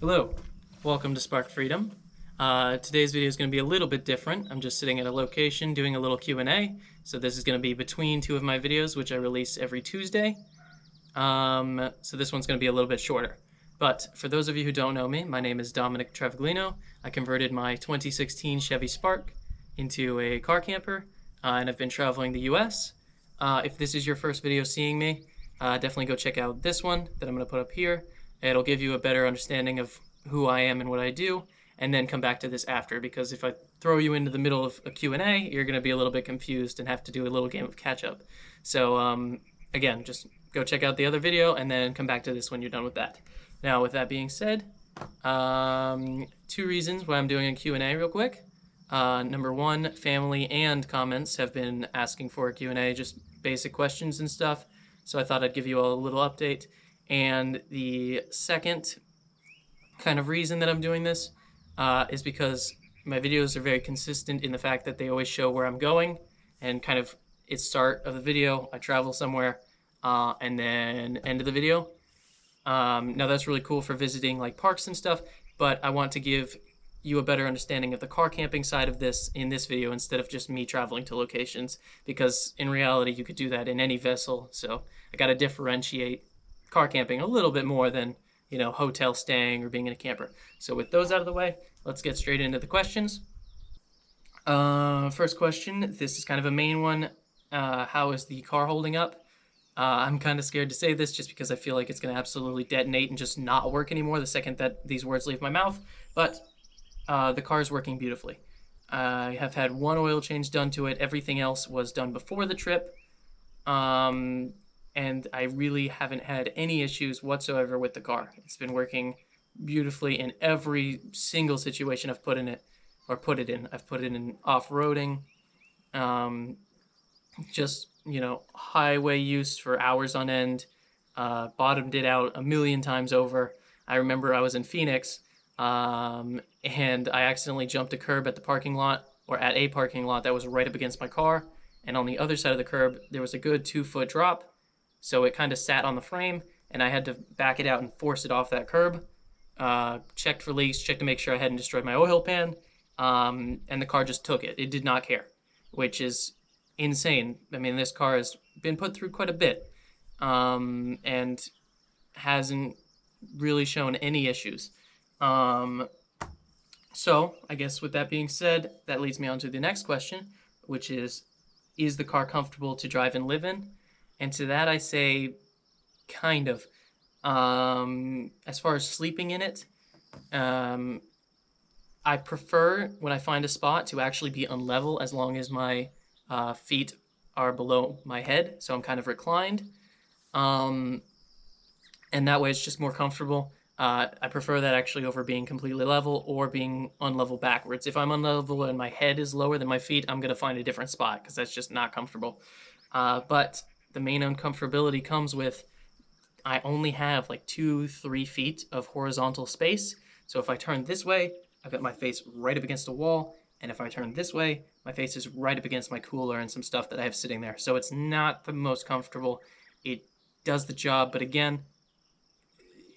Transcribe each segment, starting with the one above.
Hello, welcome to SparkFreedom. Today's video is going to be a little bit different. I'm just sitting at a location doing a little Q&A. So this is going to be between two of my videos, which I release every Tuesday. So this one's going to be a little bit shorter. But for those of you who don't know me, my name is Dominic Travaglino. I converted my 2016 Chevy Spark into a car camper, and I've been traveling the US. If this is your first video seeing me, definitely go check out this one that I'm going to put up here. It'll give you a better understanding of who I am and what I do, and then come back to this after, because if I throw you into the middle of a Q&A, you're going to be a little bit confused and have to do a little game of catch-up. So again, just go check out the other video and then come back to this when you're done with that. Now, with that being said, two reasons why I'm doing a Q&A real quick. Number one, family and comments have been asking for a Q&A, just basic questions and stuff. So I thought I'd give you all a little update. And the second kind of reason that I'm doing this is because my videos are very consistent in the fact that they always show where I'm going, and kind of it's start of the video, I travel somewhere, and then end of the video. Now that's really cool for visiting like parks and stuff, but I want to give you a better understanding of the car camping side of this in this video instead of just me traveling to locations, because in reality you could do that in any vessel. So I got to differentiate car camping a little bit more than, you know, hotel staying or being in a camper. So with those out of the way, let's get straight into the questions. First question, this is kind of a main one. How is the car holding up? I'm kind of scared to say this just because I feel like it's going to absolutely detonate and just not work anymore the second that these words leave my mouth. But the car is working beautifully. I have had one oil change done to it. Everything else was done before the trip. And I really haven't had any issues whatsoever with the car. It's been working beautifully in every single situation I've put in it, or put it in. I've put it in off-roading, just, you know, highway use for hours on end, bottomed it out a million times over. I remember I was in Phoenix, and I accidentally jumped a curb at the parking lot, or at a parking lot that was right up against my car, and on the other side of the curb, there was a good 2-foot drop. So it kind of sat on the frame, and I had to back it out and force it off that curb. Checked for leaks, checked to make sure I hadn't destroyed my oil pan, and the car just took it. It did not care, which is insane. I mean, this car has been put through quite a bit, and hasn't really shown any issues. So I guess with that being said, that leads me on to the next question, which is the car comfortable to drive and live in? And to that I say, kind of. As far as sleeping in it, I prefer when I find a spot to actually be unlevel as long as my feet are below my head, so I'm kind of reclined. And that way it's just more comfortable. I prefer that actually over being completely level or being unlevel backwards. If I'm unlevel and my head is lower than my feet, I'm going to find a different spot because that's just not comfortable. But the main uncomfortability comes with I only have like 2-3 feet of horizontal space. So if I turn this way, I've got my face right up against a wall. And if I turn this way, my face is right up against my cooler and some stuff that I have sitting there. So it's not the most comfortable. It does the job, but again,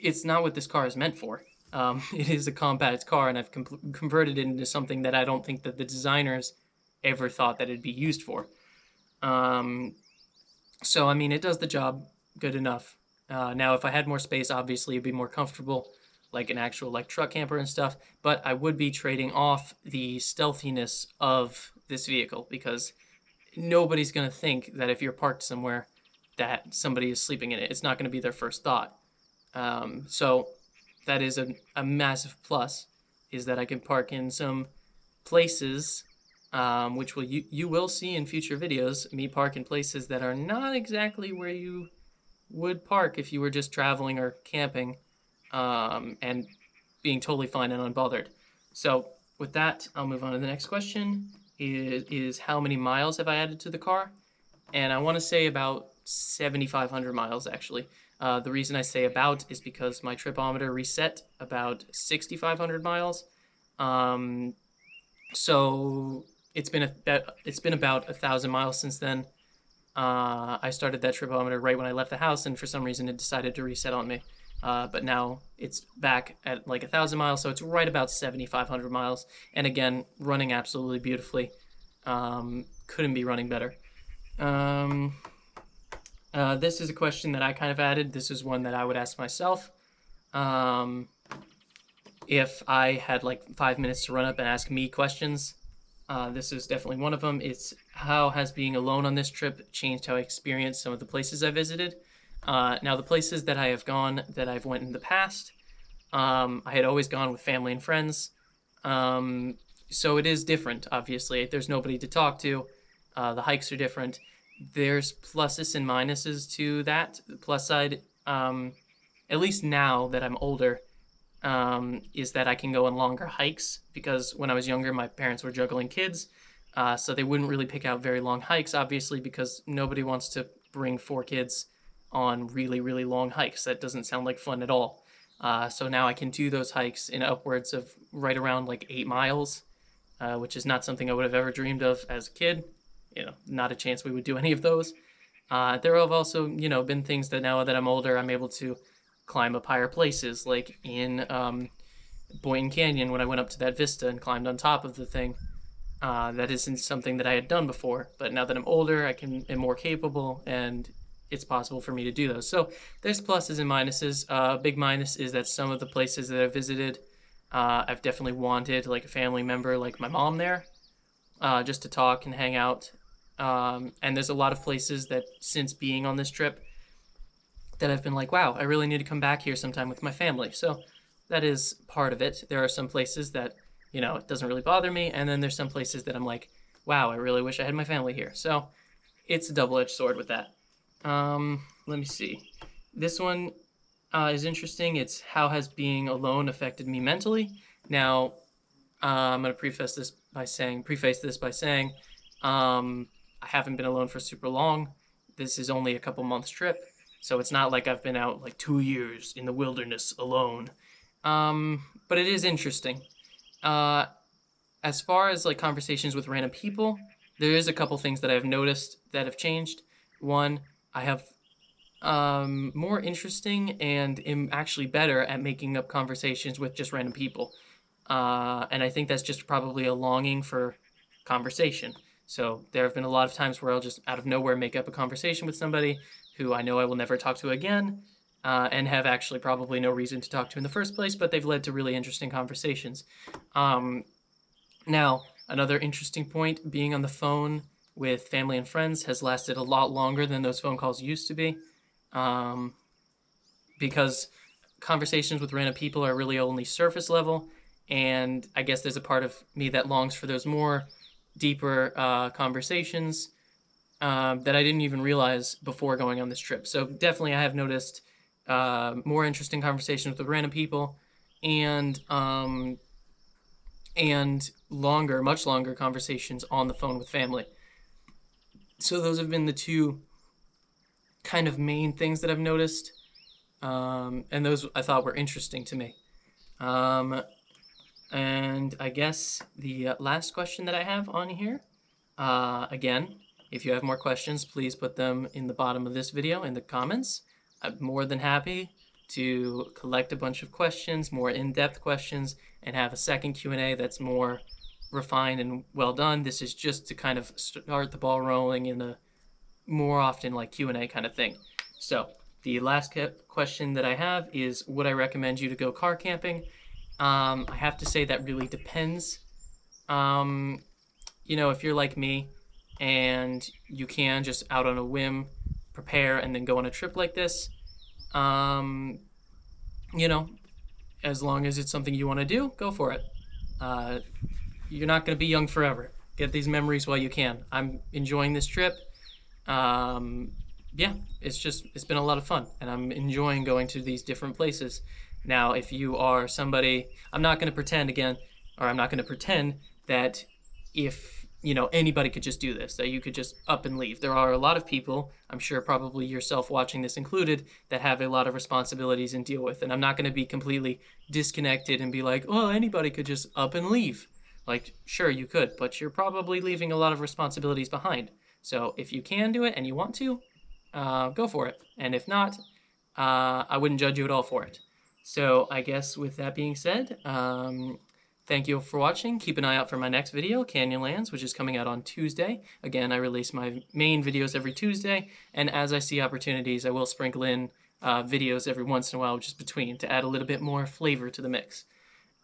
it's not what this car is meant for. It is a compact car, and I've converted it into something that I don't think that the designers ever thought that it'd be used for. So, I mean, it does the job good enough. Now, if I had more space, obviously it'd be more comfortable, like an actual like truck camper and stuff, but I would be trading off the stealthiness of this vehicle, because nobody's going to think that if you're parked somewhere that somebody is sleeping in it. It's not going to be their first thought. So that is a massive plus, is that I can park in some places, which you will see in future videos, me park in places that are not exactly where you would park if you were just traveling or camping, and being totally fine and unbothered. So with that, I'll move on to the next question, is how many miles have I added to the car? And I want to say about 7,500 miles, actually. The reason I say about is because my tripometer reset about 6,500 miles. So it's been about 1,000 miles since then. I started that tripometer right when I left the house, and for some reason it decided to reset on me. but now it's back at like 1,000 miles, so it's right about 7,500 miles. And again, running absolutely beautifully. Couldn't be running better. This is a question that I kind of added. This is one that I would ask myself. If I had like 5 minutes to run up and ask me questions, this is definitely one of them. It's how has being alone on this trip changed how I experienced some of the places I visited. Now, the places that I have gone that I've went in the past, I had always gone with family and friends. So it is different, obviously. There's nobody to talk to. The hikes are different. There's pluses and minuses to that. The plus side, at least now that I'm older, is that I can go on longer hikes, because when I was younger, my parents were juggling kids, so they wouldn't really pick out very long hikes, obviously, because nobody wants to bring 4 kids on really, really long hikes. That doesn't sound like fun at all. So now I can do those hikes in upwards of right around like 8 miles, which is not something I would have ever dreamed of as a kid. Not a chance we would do any of those. There have also, been things that now that I'm older, I'm able to climb up higher places, like in Boynton Canyon when I went up to that vista and climbed on top of the thing. That isn't something that I had done before, but now that I'm older, am more capable, and it's possible for me to do those. So there's pluses and minuses. Big minus is that some of the places that I've visited, I've definitely wanted like a family member, like my mom there, just to talk and hang out. And there's a lot of places that since being on this trip that I've been like, wow, I really need to come back here sometime with my family. So that is part of it. There are some places that, it doesn't really bother me. And then there's some places that I'm like, wow, I really wish I had my family here. So it's a double-edged sword with that. Let me see. This one is interesting. It's how has being alone affected me mentally? Now, I'm going to preface this by saying, I haven't been alone for super long. This is only a couple months trip, so it's not like I've been out like 2 years in the wilderness alone. But it is interesting. As far as like conversations with random people, there is a couple things that I've noticed that have changed. One, I have more interesting and am actually better at making up conversations with just random people. And I think that's just probably a longing for conversation. So there have been a lot of times where I'll just out of nowhere make up a conversation with somebody who I know I will never talk to again, and have actually probably no reason to talk to in the first place, but they've led to really interesting conversations. Now, another interesting point, being on the phone with family and friends has lasted a lot longer than those phone calls used to be, because conversations with random people are really only surface level, and I guess there's a part of me that longs for those more deeper conversations that I didn't even realize before going on this trip. So definitely I have noticed more interesting conversations with random people, and much longer conversations on the phone with family. So those have been the two kind of main things that I've noticed, and those I thought were interesting to me. And I guess the last question that I have on here, again, if you have more questions, please put them in the bottom of this video in the comments. I'm more than happy to collect a bunch of questions, more in-depth questions, and have a second Q&A that's more refined and well done. This is just to kind of start the ball rolling in a more often like Q&A kind of thing. So the last question that I have is, would I recommend you to go car camping? I have to say that really depends. If you're like me and you can just out on a whim prepare and then go on a trip like this, as long as it's something you want to do, go for it. You're not going to be young forever. Get these memories while you can. I'm enjoying this trip. It's been a lot of fun, and I'm enjoying going to these different places. Now, if you are somebody, I'm not going to pretend that if, anybody could just do this, that you could just up and leave. There are a lot of people, I'm sure probably yourself watching this included, that have a lot of responsibilities and deal with. And I'm not going to be completely disconnected and be like, oh, anybody could just up and leave. Like, sure, you could, but you're probably leaving a lot of responsibilities behind. So if you can do it and you want to, go for it. And if not, I wouldn't judge you at all for it. So I guess with that being said, thank you for watching. Keep an eye out for my next video, Canyonlands, which is coming out on Tuesday. Again, I release my main videos every Tuesday, and as I see opportunities, I will sprinkle in videos every once in a while, just between, to add a little bit more flavor to the mix.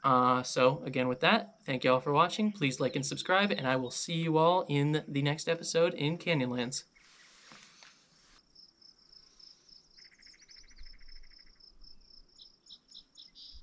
So again, with that, thank you all for watching. Please like and subscribe, and I will see you all in the next episode in Canyonlands.